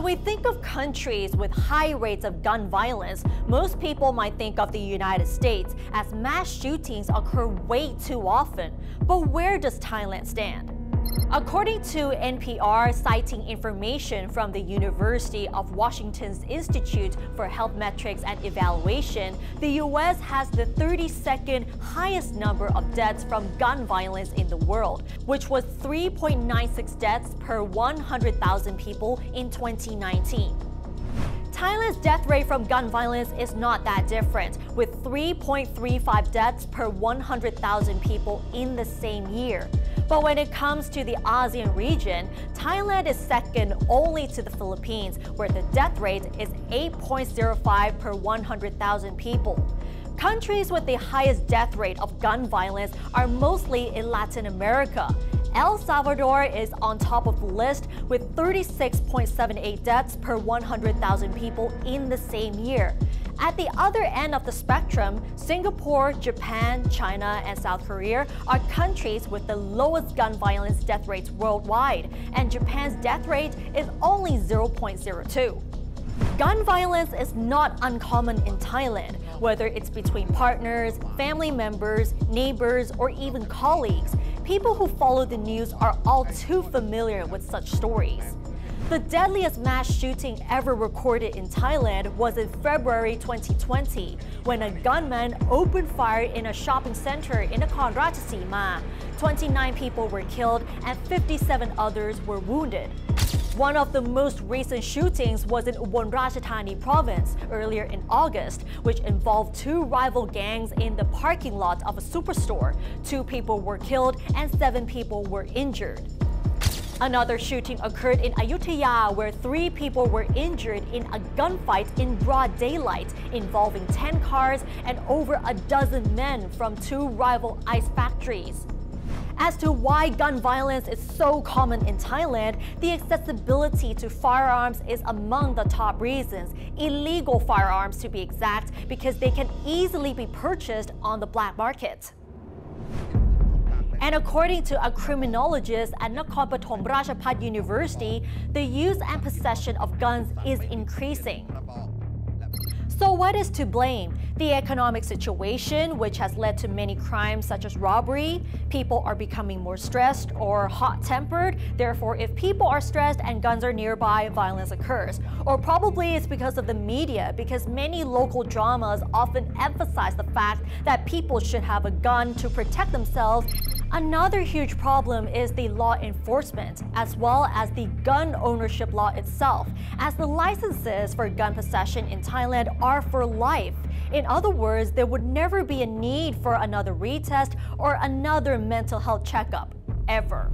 When we think of countries with high rates of gun violence, most people might think of the United States, as mass shootings occur way too often. But where does Thailand stand? According to NPR, citing information from the University of Washington's Institute for Health Metrics and Evaluation, the US has the 32nd highest number of deaths from gun violence in the world, which was 3.96 deaths per 100,000 people in 2019. Thailand's death rate from gun violence is not that different, with 3.35 deaths per 100,000 people in the same year. But when it comes to the ASEAN region, Thailand is second only to the Philippines, where the death rate is 8.05 per 100,000 people. Countries with the highest death rate of gun violence are mostly in Latin America. El Salvador is on top of the list with 36.78 deaths per 100,000 people in the same year. At the other end of the spectrum, Singapore, Japan, China, and South Korea are countries with the lowest gun violence death rates worldwide, and Japan's death rate is only 0.02. Gun violence is not uncommon in Thailand, whether it's between partners, family members, neighbors, or even colleagues. People who follow the news are all too familiar with such stories. The deadliest mass shooting ever recorded in Thailand was in February 2020, when a gunman opened fire in a shopping center in Nakhon Ratchasima. 29 people were killed and 57 others were wounded. One of the most recent shootings was in Ubon Ratchathani province earlier in August, which involved two rival gangs in the parking lot of a superstore. 2 people were killed and 7 people were injured. Another shooting occurred in Ayutthaya, where 3 people were injured in a gunfight in broad daylight, involving 10 cars and over a dozen men from 2 rival ice factories. As to why gun violence is so common in Thailand, the accessibility to firearms is among the top reasons. Illegal firearms, to be exact, because they can easily be purchased on the black market. And according to a criminologist at Nakhon Pathom Ratchapat University, the use and possession of guns is increasing. So what is to blame? The economic situation, which has led to many crimes such as robbery. People are becoming more stressed or hot-tempered. Therefore, if people are stressed and guns are nearby, violence occurs. Or probably it's because of the media, because many local dramas often emphasize the fact that people should have a gun to protect themselves. Another huge problem is the law enforcement, as well as the gun ownership law itself, as the licenses for gun possession in Thailand are for life. In other words, there would never be a need for another retest or another mental health checkup, ever.